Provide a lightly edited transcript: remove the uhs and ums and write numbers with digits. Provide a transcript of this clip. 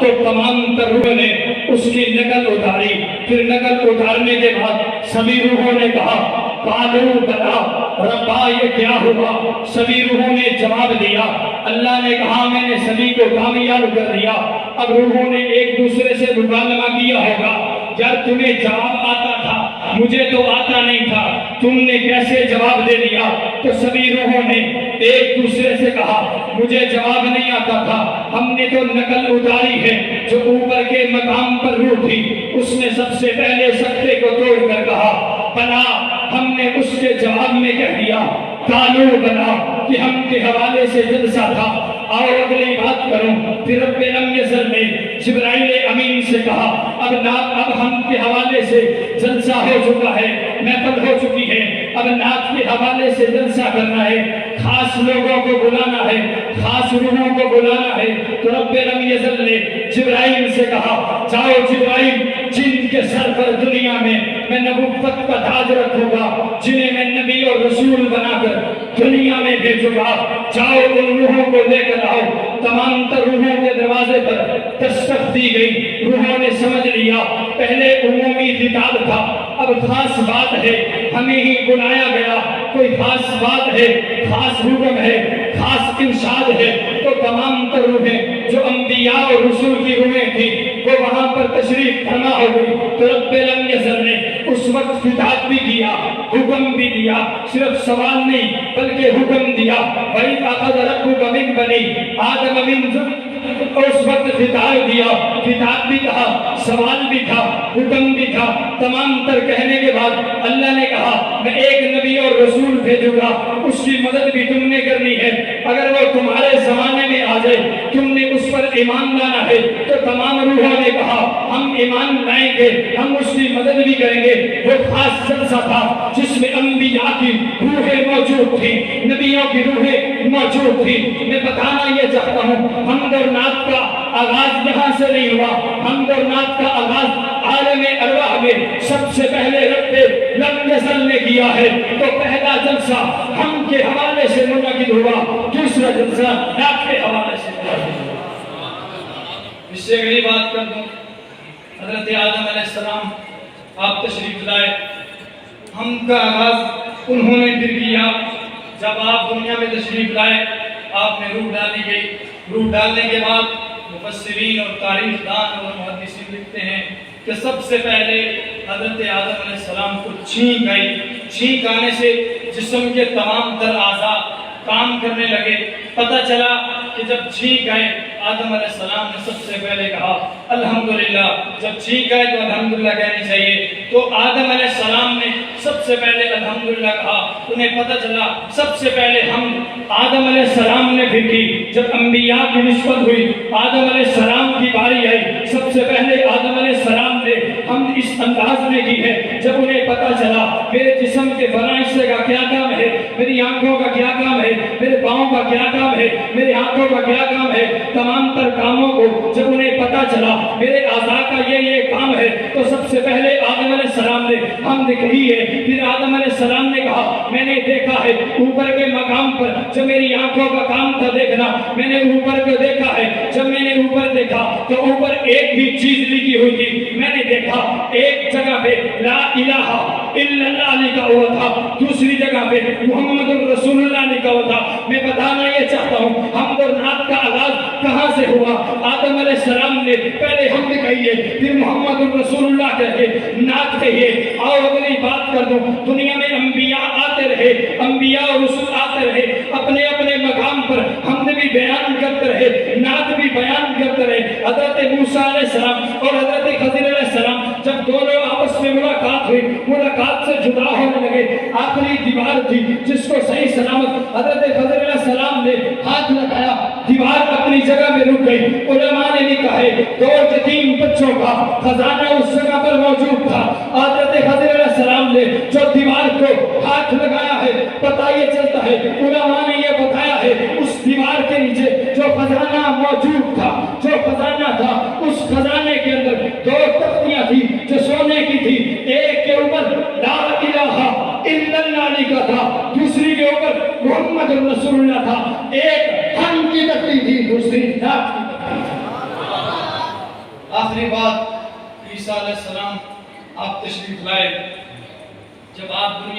تو تمام تر روحوں نے اس کی نقل اتاری. پھر نقل اتارنے کے بعد سبھی روحوں نے کہا قالوا بلا ربا یہ کیا ہوا؟ سبھی روحوں نے جواب دیا اللہ نے کہا میں نے سبھی کو کامیاب کر دیا. اب روحوں نے ایک دوسرے سے مکالمہ کیا ہوگا یار تمہیں جواب آتا تھا مجھے تو آتا نہیں تھا تم نے کیسے جواب دے دیا؟ تو سبھی روحوں نے ایک دوسرے سے کہا مجھے جواب نہیں آتا تھا ہم نے تو نقل اتاری ہے. جو اوپر کے مقام پر روح تھی اس نے سب سے پہلے سکتے کو توڑ کر کہا بلا. ہم نے اس کے جواب میں کہہ دیا قالوا بلا کہ ہم کے حوالے سے جلسہ تھا. آؤ اگلی بات کروں. پھر رب لم یزل نے جبرائیل امین سے کہا اب ہم کے حوالے سے جلسہ ہو چکا ہے محفل ہو چکی ہے اب نعت کے حوالے سے جلسہ کرنا ہے خاص لوگوں کو بلانا ہے خاص روحوں کو بلانا ہے. تو رب لم یزل نے جبرائیل سے کہا جاؤ جبرائیل جن کے سر پر دنیا میں نبوت کا تاج رکھوں گا جنہیں میں نبی اور رسول بنا کر دنیا میں بھیجوں گا جاؤ ان روحوں کو لے کر آؤ. تمام تر روحوں کے دروازے پر دستک دی گئی. روحوں نے سمجھ لیا پہلے عمومی خطاب تھا اب خاص بات ہے ہمیں ہی بلایا گیا کوئی خاص بات ہے خاص حکم ہے خاص ارشاد ہے. تو تمام تر روحیں جو انبیاء اور رسول کی روحیں تھی وہ وہاں پر تشریف فرما ہو گئی. تو رب لم یزل نے اس وقت خطاب بھی کیا حکم بھی دیا صرف سوال نہیں بلکہ حکم دیا وَإِذْ أَخَذَ رَبُّكَ مِنْ بَنِي آدَمَ مِنْ اس وقت خطاب دیا خطاب بھی کہا سوال بھی تھا حکم بھی تھا. تمام تر کہنے کے بعد اللہ نے کہا میں ایک نبی اور رسول بھیجوں گا اس کی مدد بھی تم نے کرنی ہے. اگر وہ تمہارے زمانے میں آ جائے تم نے اس پر ایمان لانا ہے. تو تمام روحوں نے کہا ہم ایمان لائیں گے ہم اس کی مدد بھی کریں گے. وہ خاص جلسہ تھا جس میں انبیاء کی روحیں موجود تھی نبیوں کی روحیں موجود تھی. میں بتانا یہ چاہتا ہوں حمد اور نعت کا آغاز یہاں سے نہیں ہوا. حمد اور نعت کا آغاز عالم ارواح میں سب سے پہلے رب لم یزل نے کیا ہے. تو پہلا جلسہ ہم کے حوالے سے منعقد ہوا دوسرا جلسہ نعت کے حوالے سے. اس سے اگلی بات کر دوں حضرت آدم علیہ السلام آپ تشریف لائے. ہم کا آغاز انہوں نے پھر کیا جب آپ دنیا میں تشریف لائے آپ نے روح ڈالی گئی. روح ڈالنے کے بعد مفسرین اور تاریخ دان اور محدثین لکھتے ہیں کہ سب سے پہلے حضرت آدم علیہ السلام کو چھینک آئی. چھینک آنے سے جسم کے تمام تر اعضاء کام کرنے لگے. پتہ چلا کہ جب چھینک آئے آدم علیہ السلام نے سب سے پہلے کہا الحمدللہ. جب چھینک آئے تو الحمدللہ کہنی چاہیے. تو آدم علیہ السلام نے سب سے پہلے الحمدللہ کہا. انہیں پتہ چلا سب سے پہلے ہم آدم علیہ السلام نے بھی کی. جب انبیاء کی نسبت ہوئی آدم علیہ السلام کی باری آئی سب سے پہلے آدم علیہ السلام نے ہم اس انداز میں کی ہے. جب انہیں پتہ چلا میرے جسم کے فلاں حصے کا کیا کام ہے میری آنکھوں کا کیا کام ہے میرے پاؤں کا کیا کام ہے میرے ہاتھوں کا کیا کام ہے تمام تر کاموں کو جب انہیں پتہ چلا میرے اعضاء کا یہ کام ہے تو سب سے پہلے آدم علیہ السلام نے حمد کہی ہے. پھر آدم علیہ السلام نے کہا میں نے دیکھا ہے اوپر کے مقام پر جب میری آنکھوں کا کام تھا دیکھنا میں نے اوپر کو دیکھا ہے. جب میں نے اوپر دیکھا تو اوپر ایک ہی چیز لکھی ہوئی تھی. میں نے دیکھا ایک جگہ پہ لا الہ الا اللہ لکھا ہوا تھا دوسری جگہ پہ محمد رسول اللہ لکھا ہوا تھا. میں بتانا یہ چاہتا ہوں حمد اور نعت کا آغاز کہاں سے ہوا؟ آدم علیہ السلام نے پہلے حمد کہیے پھر محمد رسول اللہ کہے نعت کہیے. اور اگلی بات کر دوں دنیا میں انبیاء آتے رہے انبیاء اور رسول آتے رہے اپنے اپنے مقام پر حمد بھی بیان کرتے رہے نعت بھی بیان کرتے رہے. حضرت موسیٰ علیہ السلام اور حضرت خضر علیہ السلام جب دونوں آپس میں ملاقات ہوئی ملاقات سے جدا ہونے لگے آخری دیوار تھی جس کو صحیح سلامت حضرت خضر علیہ السلام نے ہاتھ لگایا دیوار اپنی جگہ میں رک گئی. علماء نے لکھا ہے 2 یتیم بچوں کا خزانہ اس جگہ پر موجود تھا. حضرت خضر علیہ السلام نے جو دیوار کو ہاتھ لگایا ہے پتہ یہ چلتا ہے علماء نے یہ بتایا ہے اس دیوار کے نیچے جو خزانہ موجود تھا جو خزانہ تھا اس خزانے کے اندر 2 تختیاں تھی جو سونے کی تھی. ایک کے اوپر لا الہ الا اللہ لکھا تھا دوسری کے اوپر محمد رسول اللہ تھا. ایک ہم کی تختی تھی دوسری نعت کی تختی. آخری بات عیسیٰ علیہ السلام آپ تشریف لائے، جب آپ دنیا